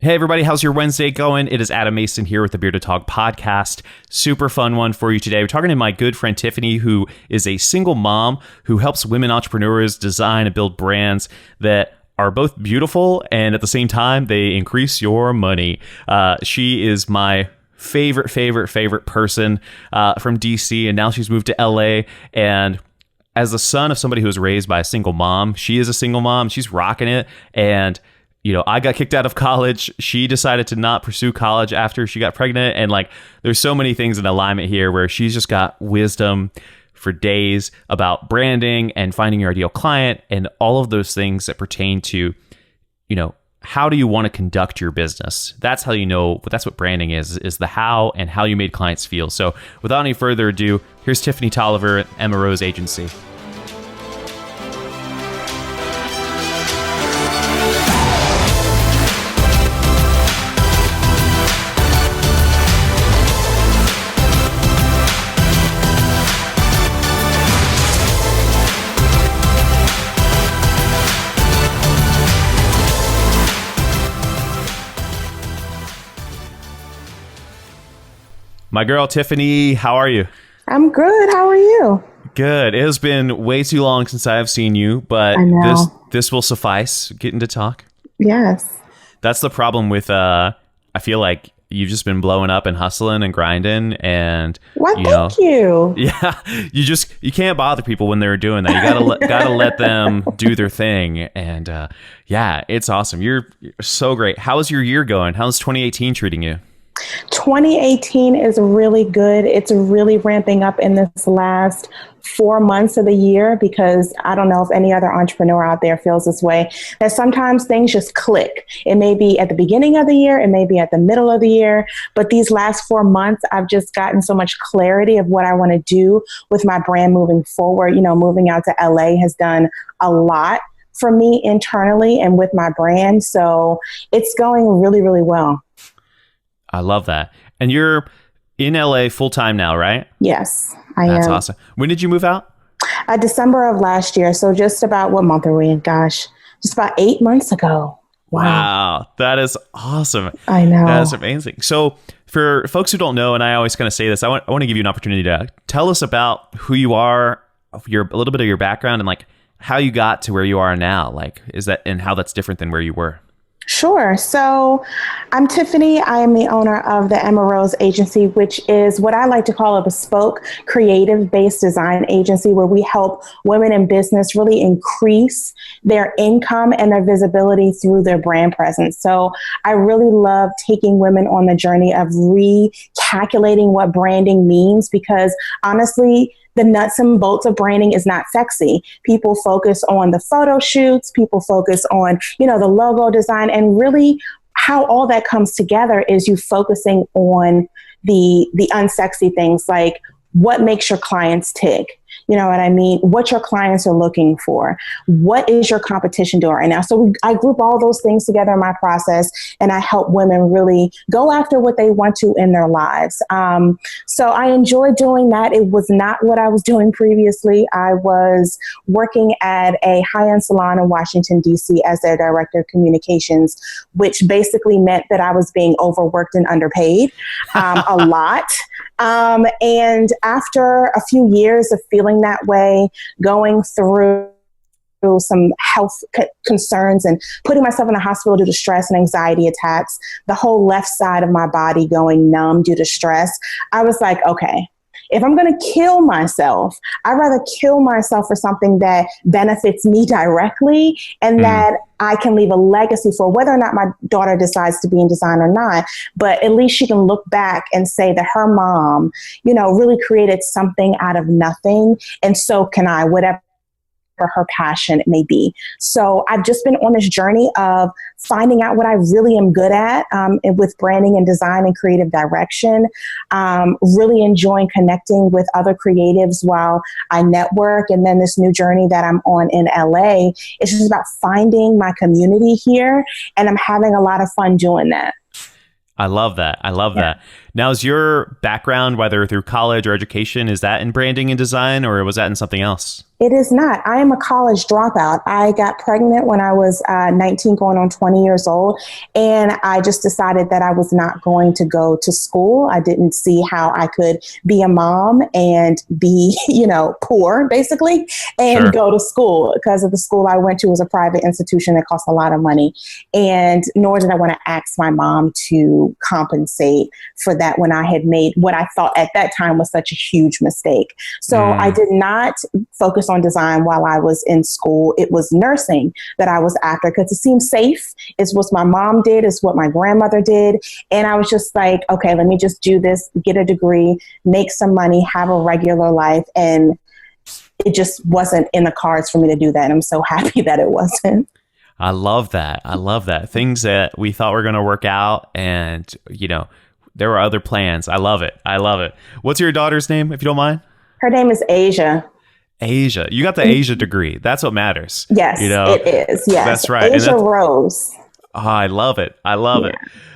Hey everybody, how's your Wednesday going? It is Adam Mason here with the Bearded Talk podcast. Super fun one for you today. We're talking to my good friend Tiffany, who is a single mom who helps women entrepreneurs design and build brands that are both beautiful and at the same time they increase your money. She is my favorite person from DC, and now she's moved to LA. And as the son of somebody who was raised by a single mom, she is a single mom. She's rocking it. And I got kicked out of college. She decided to not pursue college after she got pregnant. And there's so many things in alignment here where she's just got wisdom for days about branding and finding your ideal client and all of those things that pertain to, how do you want to conduct your business? That's how that's what branding is the how and how you made clients feel. So without any further ado, here's Tiffany Tolliver at Emma Rose Agency. My girl, Tiffany, how are you? I'm good. How are you? Good. It has been way too long since I've seen you, but this will suffice. Getting to talk. Yes. That's the problem with, I feel like you've just been blowing up and hustling and grinding and, thank you. Yeah. You can't bother people when they're doing that. You gotta let them do their thing. And, it's awesome. You're so great. How's your year going? How's 2018 treating you? 2018 is really good. It's really ramping up in this last 4 months of the year, because I don't know if any other entrepreneur out there feels this way, that sometimes things just click. It may be at the beginning of the year, it may be at the middle of the year, but these last 4 months, I've just gotten so much clarity of what I want to do with my brand moving forward. Moving out to LA has done a lot for me internally and with my brand. So it's going really, really well. I love that. And you're in LA full time now, right? Yes, I am. That's awesome. When did you move out? December of last year. So just about, what month are we in? Gosh, just about 8 months ago. Wow. That is awesome. I know. That is amazing. So for folks who don't know, and I always kind of say this, I want to give you an opportunity to tell us about who you are, a little bit of your background, and how you got to where you are now. Is that, and how that's different than where you were? Sure. So I'm Tiffany. I am the owner of the Emma Rose Agency, which is what I like to call a bespoke, creative-based design agency where we help women in business really increase their income and their visibility through their brand presence. So I really love taking women on the journey of recalculating what branding means, because honestly, the nuts and bolts of branding is not sexy. People focus on the photo shoots, people focus on, the logo design, and really how all that comes together is you focusing on the unsexy things, like what makes your clients tick. You know what I mean? What your clients are looking for. What is your competition doing right now? So I group all those things together in my process, and I help women really go after what they want to in their lives. So I enjoy doing that. It was not what I was doing previously. I was working at a high-end salon in Washington, D.C. as their director of communications, which basically meant that I was being overworked and underpaid a lot. And after a few years of feeling that way, going through some health concerns and putting myself in the hospital due to stress and anxiety attacks, the whole left side of my body going numb due to stress, I was like, okay, if I'm going to kill myself, I'd rather kill myself for something that benefits me directly and that I can leave a legacy for, whether or not my daughter decides to be in design or not. But at least she can look back and say that her mom, really created something out of nothing. And so can I, whatever her passion it may be. So I've just been on this journey of finding out what I really am good at with branding and design and creative direction, really enjoying connecting with other creatives while I network. And then this new journey that I'm on in LA, it's just about finding my community here. And I'm having a lot of fun doing that. I love that. That. Now, is your background, whether through college or education, is that in branding and design, or was that in something else? It is not. I am a college dropout. I got pregnant when I was 19, going on 20 years old. And I just decided that I was not going to go to school. I didn't see how I could be a mom and be, poor, basically, and Sure. go to school, because of the school I went to was a private institution that cost a lot of money. And nor did I want to ask my mom to compensate for that when I had made what I thought at that time was such a huge mistake. So I did not focus on design while I was in school. It was nursing that I was after, because it seemed safe. It's what my mom did. It's what my grandmother did. And I was just like, okay, let me just do this, get a degree, make some money, have a regular life. And it just wasn't in the cards for me to do that. And I'm so happy that it wasn't. I love that. I love that. Things that we thought were going to work out, and, there were other plans. I love it. I love it. What's your daughter's name, if you don't mind? Her name is Asia. Asia. You got the Asia degree. That's what matters. Yes, it is. Yes. That's right. Asia Rose. Oh, I love it. I love it.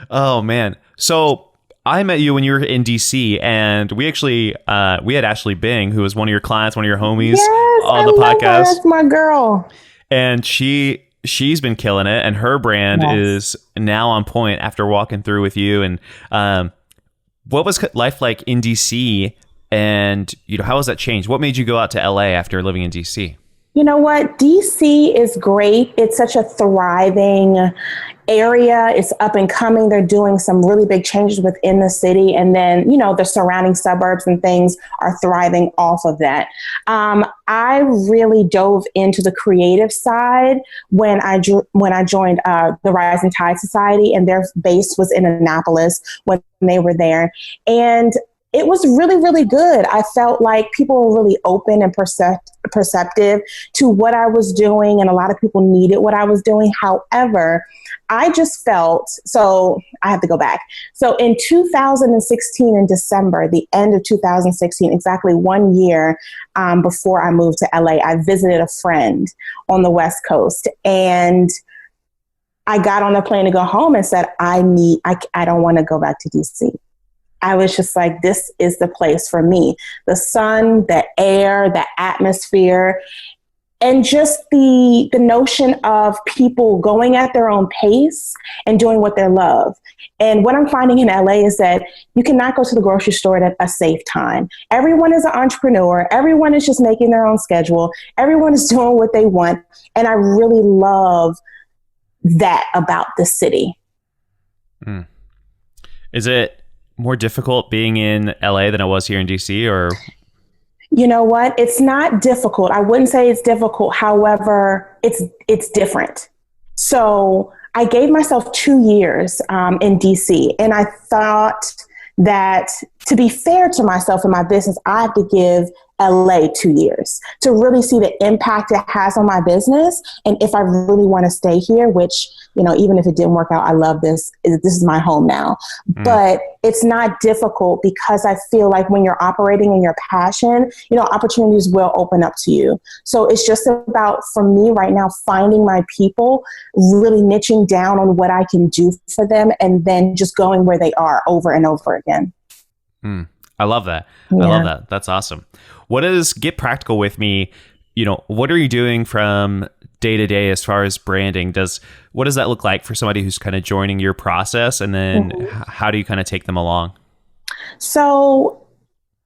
Oh, man. So I met you when you were in DC, and we actually, we had Ashley Bing, who was one of your clients, one of your homies on the podcast. Her. That's my girl. And she's been killing it, and her brand is now on point after walking through with you. And what was life like in DC? And, how has that changed? What made you go out to LA after living in DC? You know what? DC is great. It's such a thriving area. It's up and coming. They're doing some really big changes within the city. And then, the surrounding suburbs and things are thriving off of that. I really dove into the creative side when I joined the Rising Tide Society, and their base was in Annapolis when they were there. And it was really, really good. I felt like people were really open and perceptive to what I was doing, and a lot of people needed what I was doing. However, I just felt, so I have to go back. So in 2016, in December, the end of 2016, exactly 1 year before I moved to LA, I visited a friend on the West Coast, and I got on a plane to go home and said, I don't want to go back to DC. I was just like, this is the place for me. The sun, the air, the atmosphere, and just the notion of people going at their own pace and doing what they love. And what I'm finding in LA is that you cannot go to the grocery store at a safe time. Everyone is an entrepreneur. Everyone is just making their own schedule. Everyone is doing what they want. And I really love that about the city. Is it more difficult being in LA than it was here in DC, or? You know what? It's not difficult. I wouldn't say it's difficult. However, it's different. So I gave myself 2 years in DC, and I thought that to be fair to myself and my business, I have to give LA 2 years to really see the impact it has on my business. And if I really want to stay here, which, even if it didn't work out, I love this. This is my home now. But it's not difficult, because I feel like when you're operating in your passion, opportunities will open up to you. So it's just about, for me right now, finding my people, really niching down on what I can do for them, and then just going where they are over and over again. I love that. Yeah. I love that. That's awesome. What is, get practical with me, what are you doing from day to day as far as branding? What does that look like for somebody who's kind of joining your process? And then how do you kind of take them along? So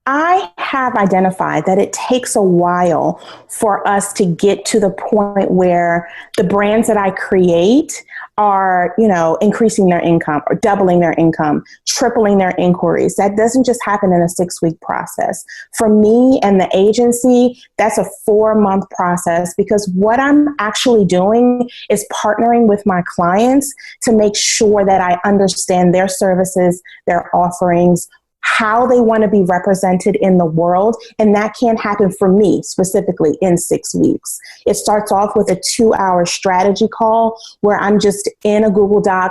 I have identified that it takes a while for us to get to the point where the brands that I create are, increasing their income or doubling their income, tripling their inquiries. That doesn't just happen in a 6-week process. For me and the agency, that's a 4-month process, because what I'm actually doing is partnering with my clients to make sure that I understand their services, their offerings, how they want to be represented in the world. And that can't happen for me specifically in 6 weeks. It starts off with a 2-hour strategy call where I'm just in a Google Doc,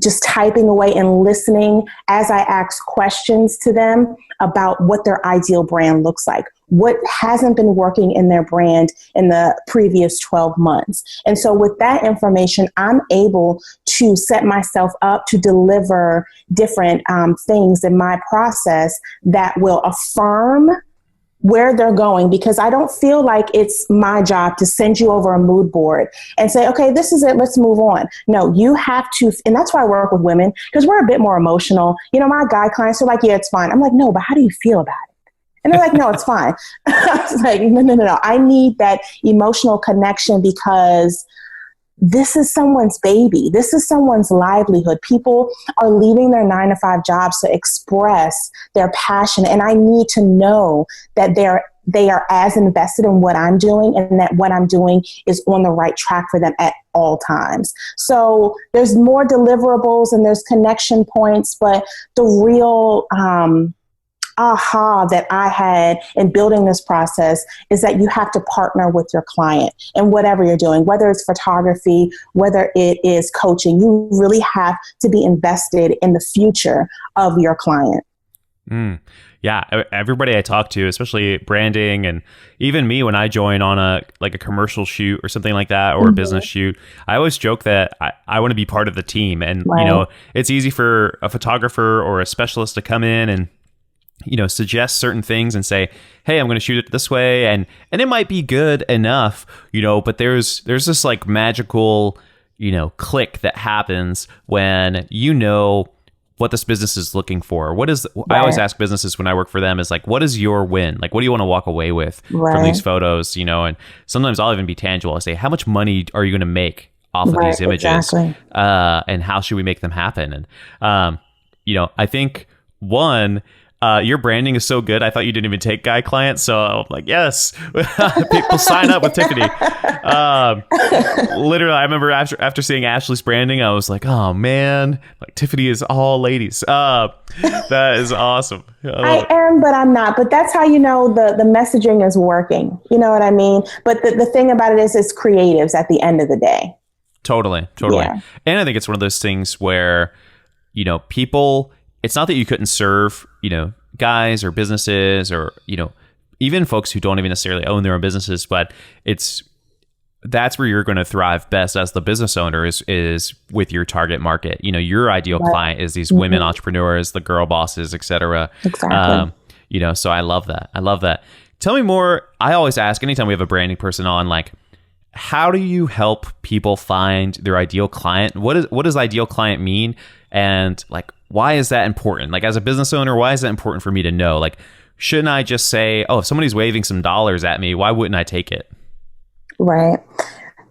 just typing away and listening as I ask questions to them about what their ideal brand looks like, what hasn't been working in their brand in the previous 12 months. And so with that information, I'm able to set myself up to deliver different things in my process that will affirm where they're going, because I don't feel like it's my job to send you over a mood board and say, okay, this is it, let's move on. No, you have to, and that's why I work with women, because we're a bit more emotional. You know, my guy clients are like, yeah, it's fine. I'm like, no, but how do you feel about it? And they're like, no, it's fine. I was like, no. I need that emotional connection, because this is someone's baby. This is someone's livelihood. People are leaving their 9-to-5 jobs to express their passion. And I need to know that they are as invested in what I'm doing, and that what I'm doing is on the right track for them at all times. So there's more deliverables and there's connection points, but the real, aha that I had in building this process is that you have to partner with your client in whatever you're doing, whether it's photography, whether it is coaching. You really have to be invested in the future of your client. Yeah, everybody I talk to, especially branding, and even me when I join on a commercial shoot or something like that, or a business shoot, I always joke that I want to be part of the team. And, it's easy for a photographer or a specialist to come in and suggest certain things and say, hey, I'm going to shoot it this way. And it might be good enough, but there's this like magical, click that happens when what this business is looking for. I always ask businesses when I work for them is like, what is your win? Like, what do you want to walk away with from these photos? And sometimes I'll even be tangible. I say, how much money are you going to make off of these images? Exactly. And how should we make them happen? And, I think your branding is so good. I thought you didn't even take guy clients. So I'm like, yes, people sign up with Tiffany. Literally, I remember after seeing Ashley's branding, I was like, oh man, like Tiffany is all ladies. That is awesome. I am, but I'm not. But that's how the messaging is working. You know what I mean? But the thing about it is it's creatives at the end of the day. Totally. Yeah. And I think it's one of those things where, people, it's not that you couldn't serve, guys or businesses or, even folks who don't even necessarily own their own businesses, but that's where you're going to thrive best as the business owner is with your target market. Your ideal client is these women entrepreneurs, the girl bosses, et cetera. Exactly. So I love that. Tell me more. I always ask anytime we have a branding person on, like, how do you help people find their ideal client? What does ideal client mean? And like, why is that important? Like, as a business owner, why is that important for me to know? Like, shouldn't I just say, oh, if somebody's waving some dollars at me, why wouldn't I take it? Right.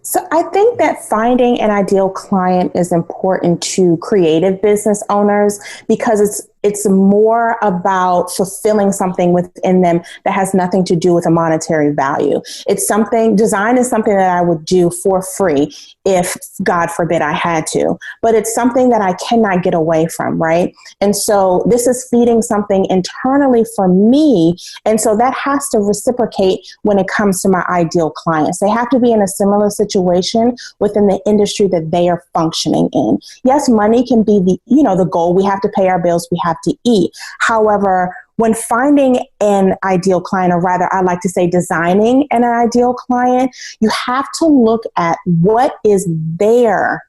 So I think that finding an ideal client is important to creative business owners, because it's more about fulfilling something within them that has nothing to do with a monetary value. Design is something that I would do for free if, God forbid, I had to, but it's something that I cannot get away from, right? And so this is feeding something internally for me. And so that has to reciprocate when it comes to my ideal clients. They have to be in a similar situation within the industry that they are functioning in. Yes, money can be the goal. We have to pay our bills. We have to eat. However, when finding an ideal client, or rather, I like to say designing an ideal client, you have to look at what is their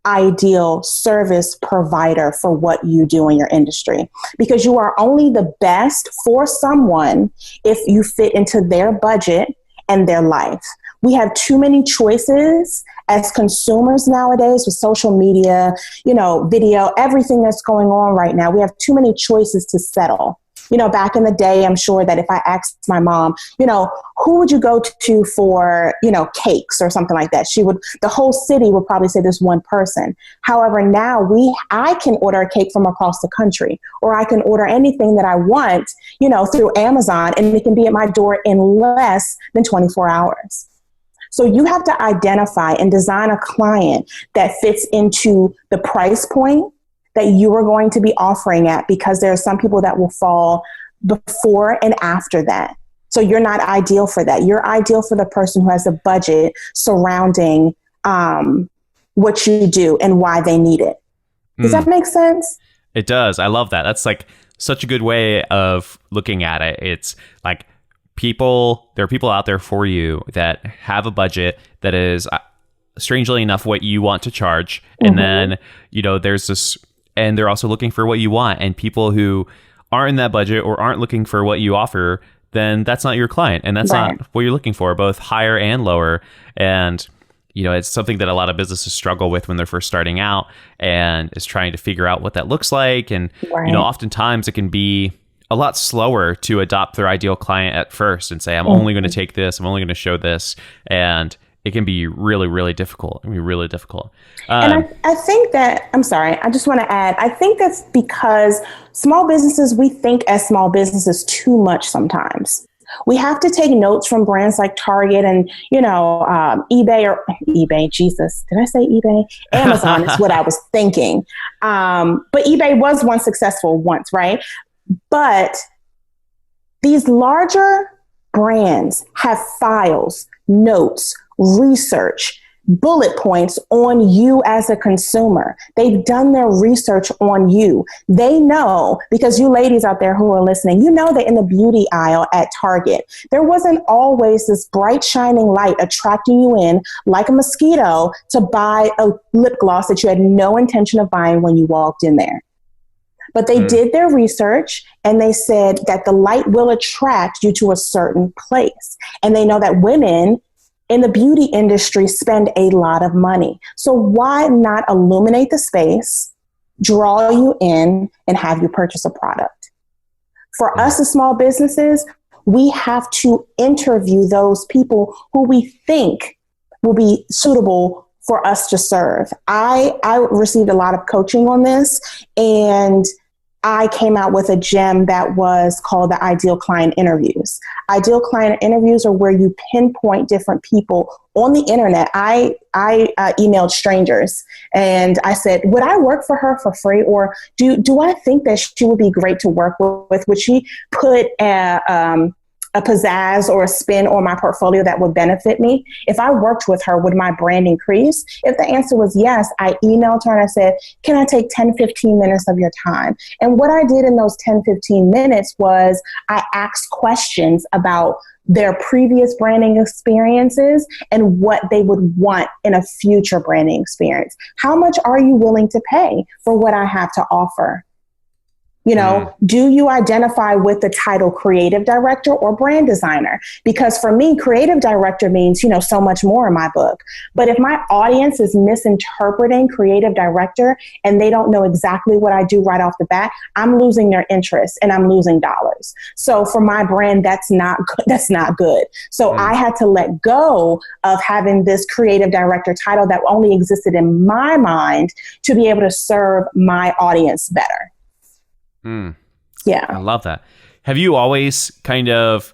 ideal service provider for what you do in your industry, because you are only the best for someone if you fit into their budget and their life. We have too many choices as consumers nowadays with social media, video, everything that's going on right now. We have too many choices to settle. Back in the day, I'm sure that if I asked my mom, who would you go to for, cakes or something like that? The whole city would probably say this one person. However, now I can order a cake from across the country, or I can order anything that I want, through Amazon, and it can be at my door in less than 24 hours. So you have to identify and design a client that fits into the price point that you are going to be offering at, because there are some people that will fall before and after that. So you're not ideal for that. You're ideal for the person who has a budget surrounding what you do and why they need it. Does that make sense? It does. I love that. That's like such a good way of looking at it. It's like there are people out there for you that have a budget that is strangely enough what you want to charge. And then, there's this, and they're also looking for what you want, and people who aren't in that budget or aren't looking for what you offer, then that's not your client, and that's Right. not what you're looking for, both higher and lower. And it's something that a lot of businesses struggle with when they're first starting out, and is trying to figure out what that looks like. And Right. oftentimes it can be a lot slower to adopt their ideal client at first and say, I'm only going to take this, I'm only going to show this. And it can be really, really difficult. It can be really difficult. And I think that, I'm sorry, I just want to add, I think that's because small businesses, we think as small businesses too much sometimes. We have to take notes from brands like Target and, eBay, Jesus, did I say eBay? Amazon is what I was thinking. But eBay was successful once, right? But these larger brands have files, notes, research, bullet points on you as a consumer. They've done their research on you. They know, because you ladies out there who are listening, you know that in the beauty aisle at Target, there wasn't always this bright shining light attracting you in like a mosquito to buy a lip gloss that you had no intention of buying when you walked in there. But they did their research, and they said that the light will attract you to a certain place. And they know that women in the beauty industry spend a lot of money. So why not illuminate the space, draw you in, and have you purchase a product? For us as small businesses, we have to interview those people who we think will be suitable for us to serve. I received a lot of coaching on this, and I came out with a gem that was called the Ideal Client Interviews. Ideal Client Interviews are where you pinpoint different people on the internet. I emailed strangers and I said, would I work for her for free? Or do I think that she would be great to work with? Would she put a pizzazz or a spin on my portfolio that would benefit me? If I worked with her, would my brand increase? If the answer was yes, I emailed her and I said, can I take 10, 15 minutes of your time? And what I did in those 10, 15 minutes was I asked questions about their previous branding experiences and what they would want in a future branding experience. How much are you willing to pay for what I have to offer? Do you identify with the title creative director or brand designer? Because for me, creative director means, so much more in my book. But if my audience is misinterpreting creative director and they don't know exactly what I do right off the bat, I'm losing their interest and I'm losing dollars. So for my brand, that's not good. So I had to let go of having this creative director title that only existed in my mind to be able to serve my audience better. Yeah. I love that. Have you always kind of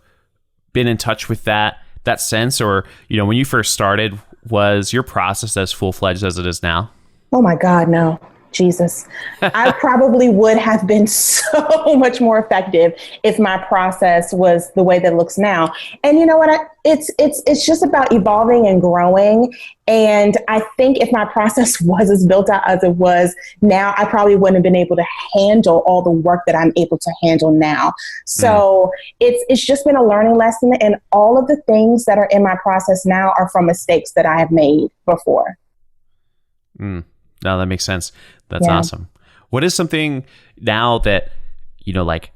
been in touch with that sense? Or, when you first started, was your process as full-fledged as it is now? Oh my God, no. Jesus. I probably would have been so much more effective if my process was the way that it looks now. And you know what? It's just about evolving and growing. And I think if my process was as built out as it was now, I probably wouldn't have been able to handle all the work that I'm able to handle now. So it's just been a learning lesson. And all of the things that are in my process now are from mistakes that I have made before. No, that makes sense. That's awesome. What is something now that, like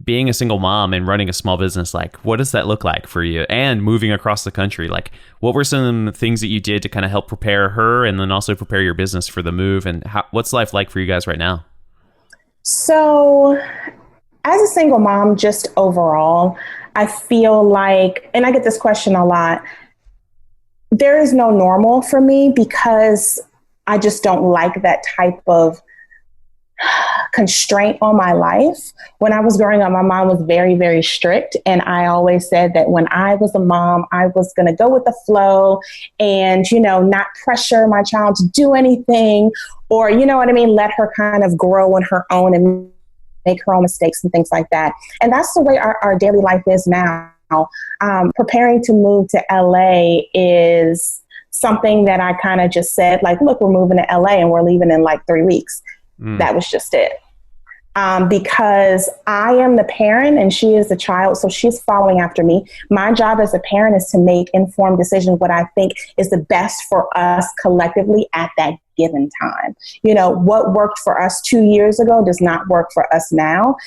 being a single mom and running a small business, like what does that look like for you, and moving across the country? Like what were some things that you did to kind of help prepare her and then also prepare your business for the move? And what's life like for you guys right now? So as a single mom, just overall, I feel like, and I get this question a lot, there is no normal for me because I just don't like that type of constraint on my life. When I was growing up, my mom was very, very strict. And I always said that when I was a mom, I was going to go with the flow and, not pressure my child to do anything, or, let her kind of grow on her own and make her own mistakes and things like that. And that's the way our daily life is now. Preparing to move to LA is something that I kind of just said, like, look, we're moving to LA and we're leaving in like 3 weeks. That was just it. Because I am the parent and she is the child, so she's following after me. My job as a parent is to make informed decisions, what I think is the best for us collectively at that given time. What worked for us 2 years ago does not work for us now.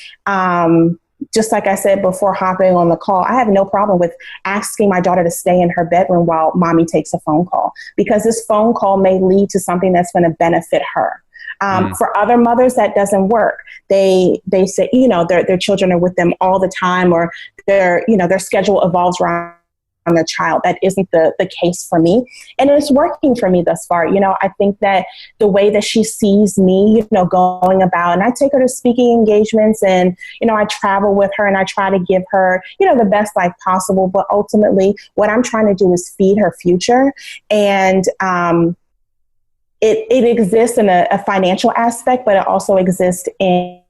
just like I said before hopping on the call, I have no problem with asking my daughter to stay in her bedroom while mommy takes a phone call, because this phone call may lead to something that's going to benefit her. For other mothers, that doesn't work. They say, their children are with them all the time, or their schedule evolves around the child. That isn't the case for me. And it's working for me thus far. I think that the way that she sees me, going about, and I take her to speaking engagements, and, I travel with her, and I try to give her, the best life possible. But ultimately, what I'm trying to do is feed her future. And, it exists in a financial aspect, but it also exists in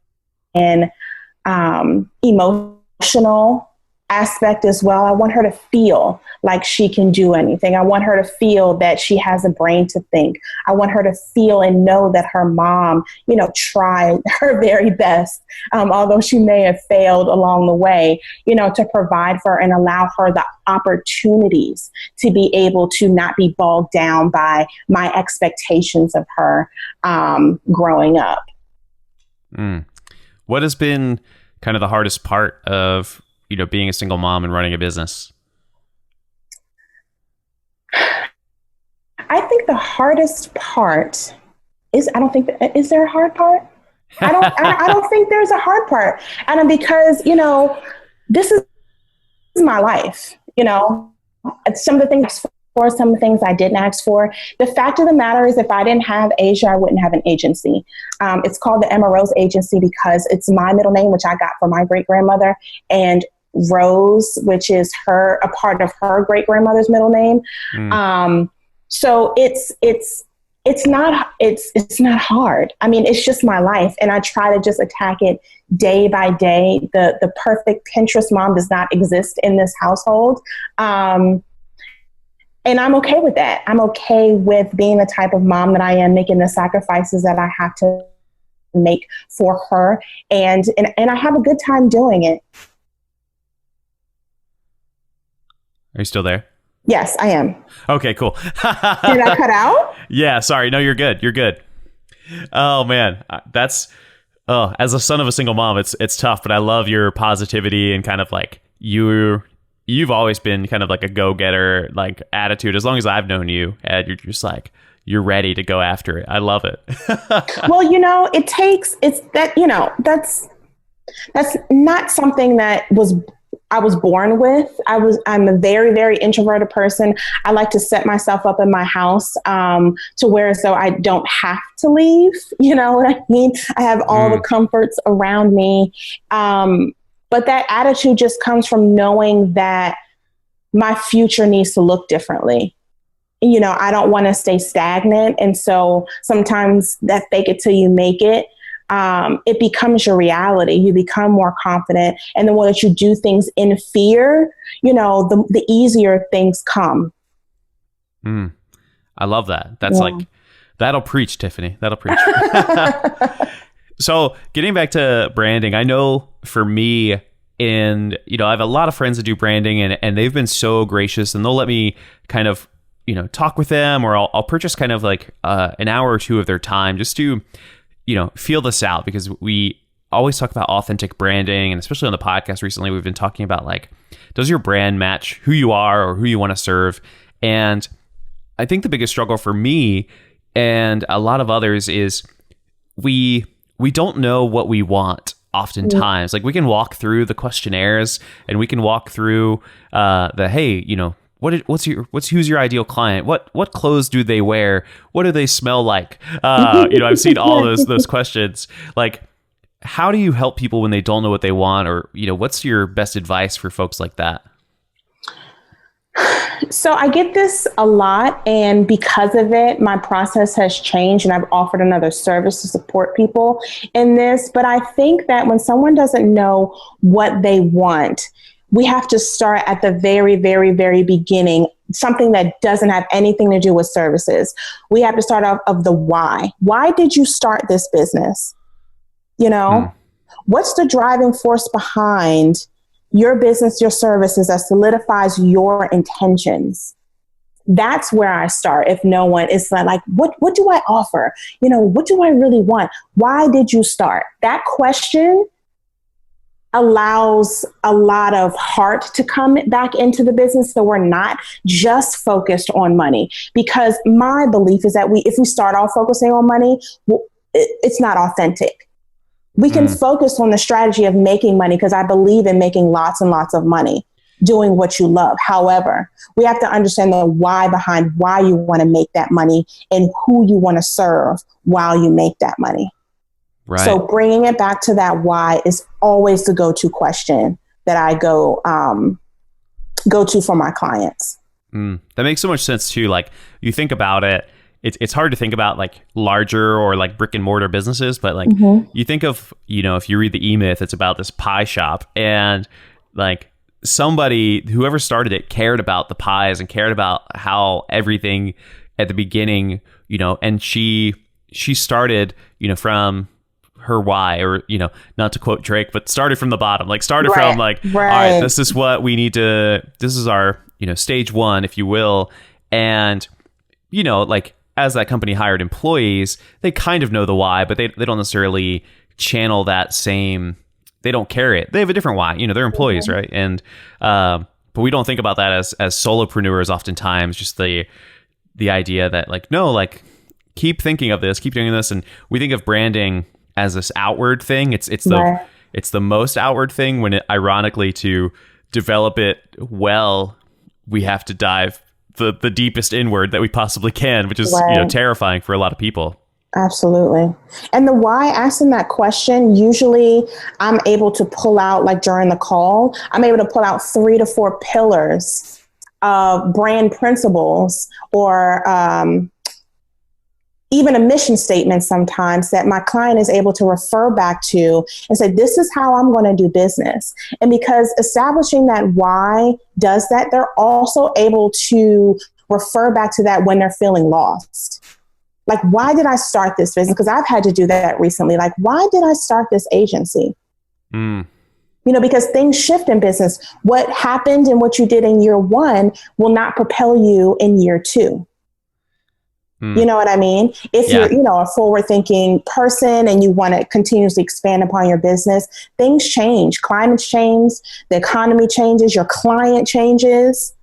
emotional aspect as well. I want her to feel like she can do anything. I want her to feel that she has a brain to think. I want her to feel and know that her mom, tried her very best, although she may have failed along the way, to provide for her and allow her the opportunities to be able to not be bogged down by my expectations of her growing up. What has been kind of the hardest part of being a single mom and running a business? I think the hardest part is, is there a hard part? I don't think there's a hard part. And because, this is my life, some of the things for, some of the things I didn't ask for. The fact of the matter is, if I didn't have Asia, I wouldn't have an agency. It's called the Emma Rose Agency because it's my middle name, which I got from my great grandmother, and Rose, which is a part of her great grandmother's middle name. So it's not hard. I mean, it's just my life, and I try to just attack it day by day. The perfect Pinterest mom does not exist in this household. And I'm okay with that. I'm okay with being the type of mom that I am, making the sacrifices that I have to make for her. And I have a good time doing it. Are you still there? Yes, I am. Okay, cool. Did I cut out? Yeah, sorry. No, you're good. You're good. Oh man, as a son of a single mom, it's tough, but I love your positivity and kind of like you've always been kind of like a go-getter like attitude as long as I've known you, and you're just like, you're ready to go after it. I love it. Well, that's not something that I was born with. I'm a very, very introverted person. I like to set myself up in my house to where so I don't have to leave. You know what I mean? I have all the comforts around me. But that attitude just comes from knowing that my future needs to look differently. I don't want to stay stagnant. And so sometimes that fake it till you make it, it becomes your reality. You become more confident. And the more that you do things in fear, the easier things come. I love that. That's that'll preach, Tiffany. That'll preach. So getting back to branding, I know for me, and I have a lot of friends that do branding, and they've been so gracious, and they'll let me kind of talk with them, or I'll purchase kind of like an hour or two of their time just to feel this out, because we always talk about authentic branding, and especially on the podcast recently, we've been talking about like, does your brand match who you are or who you want to serve? And I think the biggest struggle for me and a lot of others is we don't know what we want oftentimes. Like, we can walk through the questionnaires and we can walk through who's your ideal client? What clothes do they wear? What do they smell like? I've seen all those questions. Like, how do you help people when they don't know what they want, or what's your best advice for folks like that? So I get this a lot, and because of it, my process has changed, and I've offered another service to support people in this. But I think that when someone doesn't know what they want, we have to start at the very, very, very beginning, something that doesn't have anything to do with services. We have to start off of the why. Why did you start this business? What's the driving force behind your business, your services, that solidifies your intentions? That's where I start. If no one is like, what do I offer? What do I really want? Why did you start? That question allows a lot of heart to come back into the business, so we're not just focused on money. Because my belief is that if we start off focusing on money, it's not authentic. We can focus on the strategy of making money, because I believe in making lots and lots of money doing what you love. However, we have to understand the why behind why you want to make that money and who you want to serve while you make that money. Right. So bringing it back to that why is always the go-to question that I go to for my clients. That makes so much sense too. Like, you think about it, it's hard to think about like larger or like brick and mortar businesses, but like you think of, if you read the E-Myth, it's about this pie shop, and like somebody, whoever started it, cared about the pies and cared about how everything at the beginning, and she started, from her why, or, not to quote Drake, but started from the bottom, like started from like, all right, this is what we need to, this is our, stage one, if you will. And, like, as that company hired employees, they kind of know the why, but they don't necessarily channel that same, they don't carry it. They have a different why, they're employees, right? And, but we don't think about that as solopreneurs oftentimes, just the idea that like, no, like, keep thinking of this, keep doing this. And we think of branding as this outward thing. It's the most outward thing, when ironically, to develop it well, we have to dive the deepest inward that we possibly can, which is terrifying for a lot of people. Absolutely. And the why, asking that question, usually I'm able to pull out, like during the call, I'm able to pull out 3 to 4 pillars of brand principles, or even a mission statement sometimes, that my client is able to refer back to and say, this is how I'm going to do business. And because establishing that why does that, they're also able to refer back to that when they're feeling lost. Like, why did I start this business? Because I've had to do that recently. Like, why did I start this agency? Because things shift in business. What happened and what you did in year 1 will not propel you in year 2. You know what I mean? If you're, a forward-thinking person and you want to continuously expand upon your business, things change. Climates change. The economy changes. Your client changes.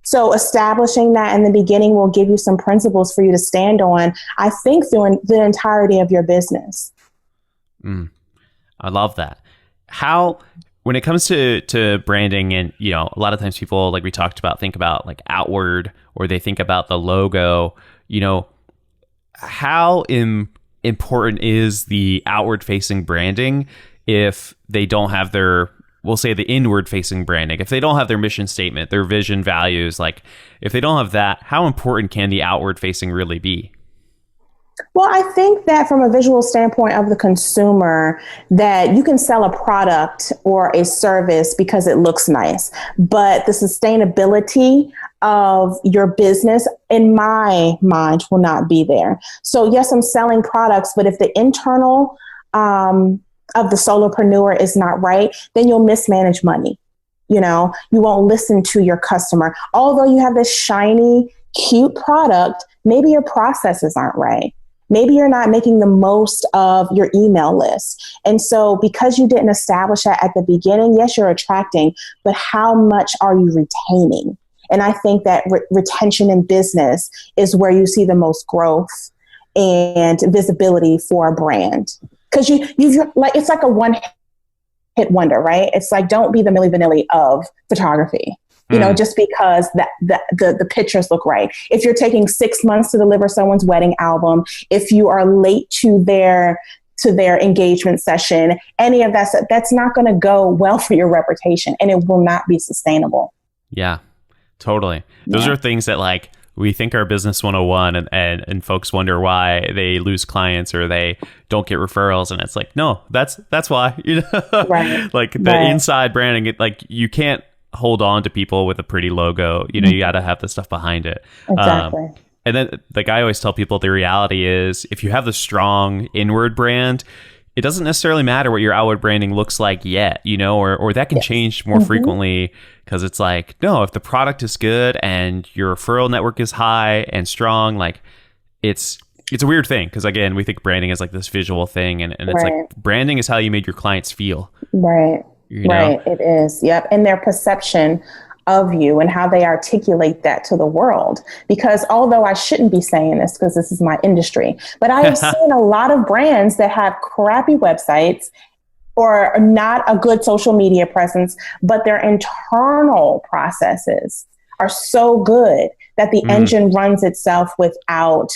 So establishing that in the beginning will give you some principles for you to stand on, I think, through the entirety of your business. I love that. How, when it comes to branding, and, a lot of times people, like we talked about, think about like outward, or they think about the logo, how important is the outward facing branding if they don't have their, we'll say, the inward facing branding? If they don't have their mission statement, their vision, values, like if they don't have that, how important can the outward facing really be? Well, I think that from a visual standpoint of the consumer, that you can sell a product or a service because it looks nice, but the sustainability of your business, in my mind, will not be there. So yes, I'm selling products, but if the internal of the solopreneur is not right, then you'll mismanage money. You won't listen to your customer. Although you have this shiny, cute product, maybe your processes aren't right. Maybe you're not making the most of your email list. And so because you didn't establish that at the beginning, yes, you're attracting, but how much are you retaining? And I think that retention in business is where you see the most growth and visibility for a brand. Because you've like, it's like a one-hit wonder, right? It's like, don't be the Milli Vanilli of photography. Just because the pictures look right. If you're taking 6 months to deliver someone's wedding album, if you are late to their engagement session, any of that, that's not going to go well for your reputation, and it will not be sustainable. Yeah, totally. Those are things that, like, we think are business 101, and folks wonder why they lose clients or they don't get referrals. And it's like, no, that's why, Right. Like the inside branding, like, you can't hold on to people with a pretty logo. You got to have the stuff behind it. Exactly. And then, like, I always tell people, the reality is, if you have the strong inward brand, it doesn't necessarily matter what your outward branding looks like yet, or that can change more frequently, because it's like, no, if the product is good and your referral network is high and strong, like, it's a weird thing, because again, we think branding is like this visual thing, and it's like, branding is how you made your clients feel. Right. you know? Right. It is. Yep. And their perception of you and how they articulate that to the world. Because although I shouldn't be saying this because this is my industry, but I have seen a lot of brands that have crappy websites or not a good social media presence, but their internal processes are so good that the engine runs itself without,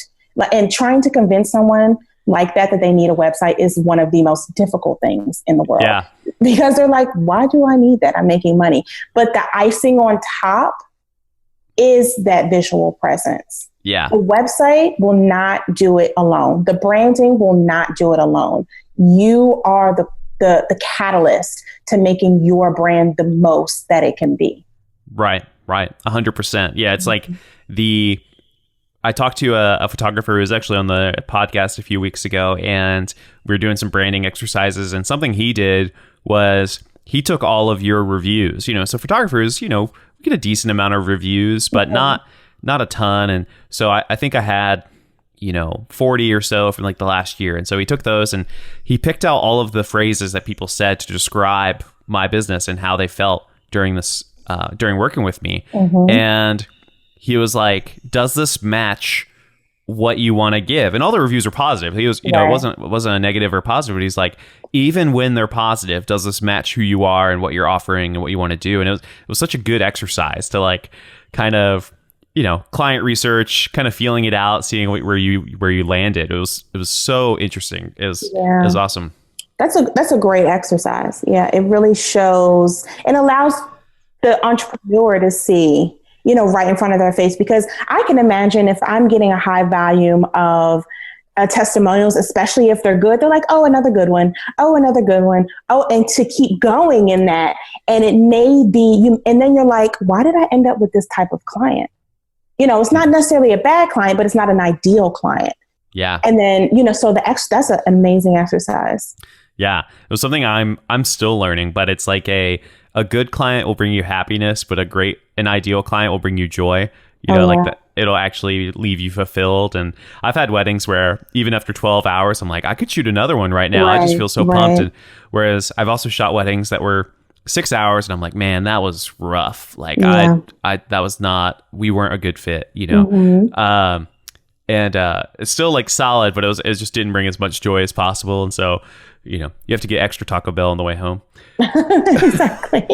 and trying to convince someone like that they need a website is one of the most difficult things in the world. Yeah. Because they're like, why do I need that? I'm making money. But the icing on top is that visual presence. Yeah. The website will not do it alone. The branding will not do it alone. You are the catalyst to making your brand the most that it can be. Right. 100%. Yeah. It's like I talked to a photographer who was actually on the podcast a few weeks ago, and we were doing some branding exercises, and something he did was he took all of your reviews, so photographers, we get a decent amount of reviews, but not a ton. And so I think I had, 40 or so from like the last year. And so he took those and he picked out all of the phrases that people said to describe my business and how they felt during working with me. And he was like, does this match what you want to give? And all the reviews are positive. He was, it wasn't a negative or positive, but he's like, even when they're positive, does this match who you are and what you're offering and what you want to do? And it was such a good exercise to like kind of, client research, kind of feeling it out, seeing where you landed. It was so interesting. It was awesome. That's a great exercise. Yeah. It really shows and allows the entrepreneur to see, right in front of their face, because I can imagine if I'm getting a high volume of testimonials, especially if they're good, they're like, oh, another good one. Oh, another good one. Oh, and to keep going in that. And it may be you. And then you're like, why did I end up with this type of client? It's not necessarily a bad client, but it's not an ideal client. Yeah. And then, so that's an amazing exercise. Yeah. It was something I'm still learning, but it's like a good client will bring you happiness, but an ideal client will bring you joy. Like that, it'll actually leave you fulfilled. And I've had weddings where even after 12 hours, I'm like, I could shoot another one right now. I just feel so pumped. And whereas I've also shot weddings that were 6 hours and I'm like, man, that was rough. Like that was not, we weren't a good fit, and it's still like solid, but it just didn't bring as much joy as possible. And so, you have to get extra Taco Bell on the way home. Exactly.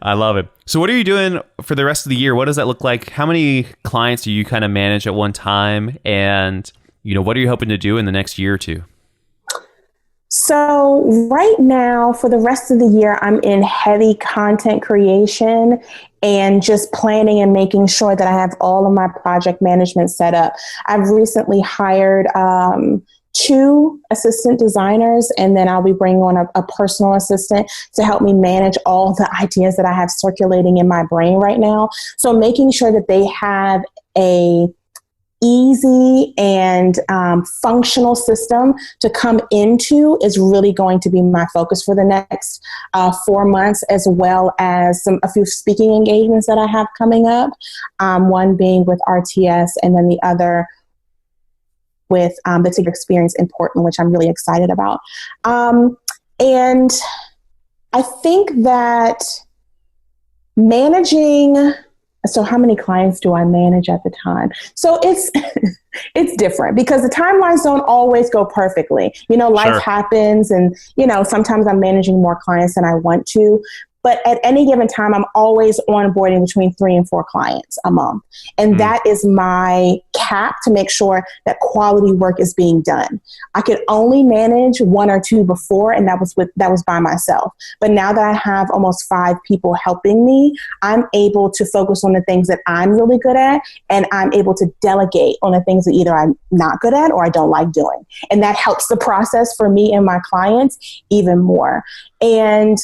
I love it. So what are you doing for the rest of the year? What does that look like? How many clients do you kind of manage at one time? And, what are you hoping to do in the next year or two? So right now, for the rest of the year, I'm in heavy content creation and just planning and making sure that I have all of my project management set up. I've recently hired 2 assistant designers, and then I'll be bringing on a personal assistant to help me manage all the ideas that I have circulating in my brain right now. So making sure that they have a easy and functional system to come into is really going to be my focus for the next 4 months, as well as a few speaking engagements that I have coming up. One being with RTS, and then the other with the Tigger Experience in Portland, which I'm really excited about. And I think that managing, so how many clients do I manage at the time? So it's different because the timelines don't always go perfectly. Life happens, and, sometimes I'm managing more clients than I want to. But at any given time, I'm always onboarding between 3 and 4 clients a month. And that is my cap to make sure that quality work is being done. I could only manage 1 or 2 before, and that was by myself. But now that I have almost 5 people helping me, I'm able to focus on the things that I'm really good at, and I'm able to delegate on the things that either I'm not good at or I don't like doing. And that helps the process for me and my clients even more. And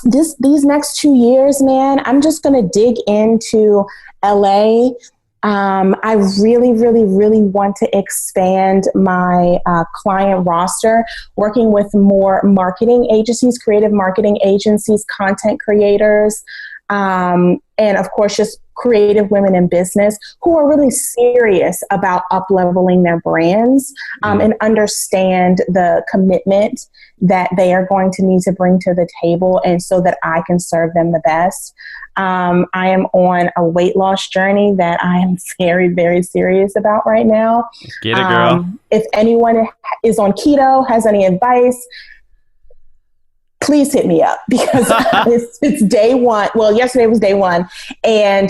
these next 2 years, man, I'm just going to dig into LA. I really, really, really want to expand my client roster, working with more marketing agencies, creative marketing agencies, content creators, and of course, just creative women in business who are really serious about up-leveling their brands and understand the commitment that they are going to need to bring to the table, and so that I can serve them the best. I am on a weight loss journey that I am very, very serious about right now. Get it, girl. If anyone is on keto, has any advice, please hit me up, because it's day one. Well, yesterday was day one. And,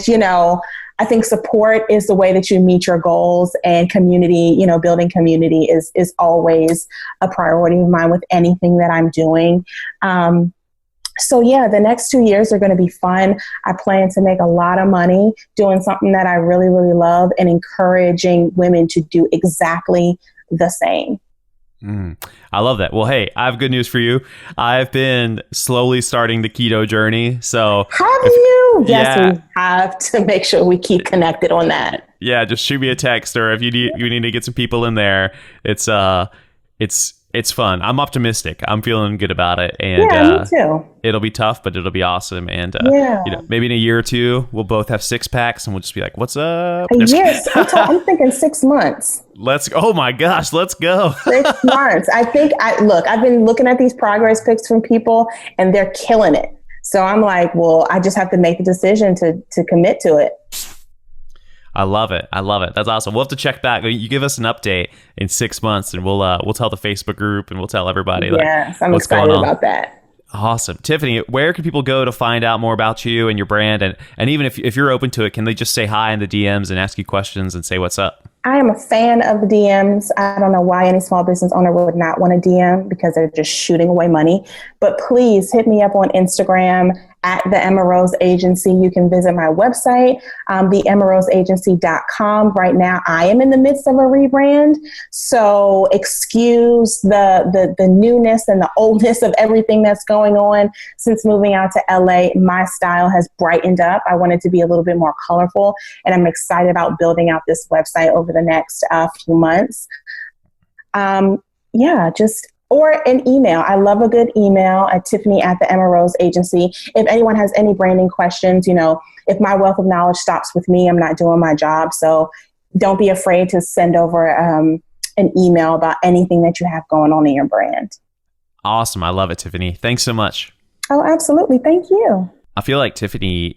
I think support is the way that you meet your goals, and community, building community is always a priority of mine with anything that I'm doing. So yeah, the next 2 years are going to be fun. I plan to make a lot of money doing something that I really, really love, and encouraging women to do exactly the same. I love that. Well, hey, I have good news for you. I've been slowly starting the keto journey. So have you? Yes, we have to make sure we keep connected on that. Yeah, just shoot me a text, or if you need to get some people in there. It's fun. I'm optimistic. I'm feeling good about it. And me too. It'll be tough, but it'll be awesome. And maybe in a year or two, we'll both have 6-packs, and we'll just be like, "What's up?" Yes, I'm thinking 6 months. Oh my gosh, let's go. 6 months. I've been looking at these progress pics from people, and they're killing it. So I'm like, well, I just have to make the decision to commit to it. I love it. That's awesome. We'll have to check back. You give us an update in 6 months, and we'll tell the Facebook group, and we'll tell everybody. Yes, I'm excited about that. Awesome. Tiffany, where can people go to find out more about you and your brand? And even if you're open to it, can they just say hi in the DMs and ask you questions and say what's up? I am a fan of the DMs. I don't know why any small business owner would not want a DM, because they're just shooting away money. But please hit me up on Instagram at the Emma Rose Agency. You can visit my website, theemmaroseagency.com. Right now, I am in the midst of a rebrand. So excuse the newness and the oldness of everything that's going on. Since moving out to LA, my style has brightened up. I want it to be a little bit more colorful, and I'm excited about building out this website over the next few months. Or an email. I love a good email at Tiffany at the Emma Rose Agency. If anyone has any branding questions, if my wealth of knowledge stops with me, I'm not doing my job. So don't be afraid to send over an email about anything that you have going on in your brand. Awesome. I love it, Tiffany. Thanks so much. Oh, absolutely. Thank you. I feel like Tiffany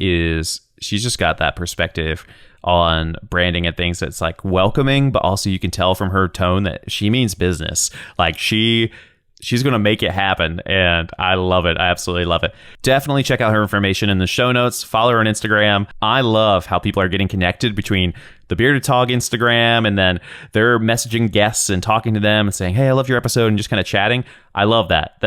she's just got that perspective on branding and things that's like welcoming, but also you can tell from her tone that she means business. Like she's going to make it happen, and I love it. I absolutely love it. Definitely check out her information in the show notes. Follow her on Instagram. I love how people are getting connected between the Bearded Talk Instagram, and then they're messaging guests and talking to them and saying, "Hey, I love your episode," and just kind of chatting. I love that.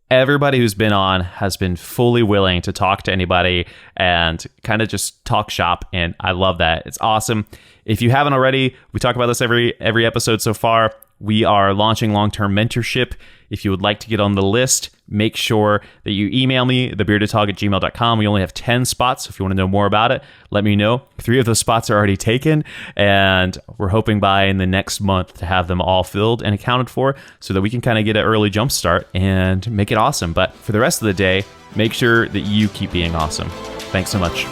Everybody who's been on has been fully willing to talk to anybody and kind of just talk shop. And I love that. It's awesome. If you haven't already, we talk about this every episode so far. We are launching long-term mentorship. If you would like to get on the list, make sure that you email me, thebeardedtalk@gmail.com. We only have 10 spots. So if you want to know more about it, let me know. 3 of those spots are already taken, and we're hoping by in the next month to have them all filled and accounted for, so that we can kind of get an early jump start and make it awesome. But for the rest of the day, make sure that you keep being awesome. Thanks so much.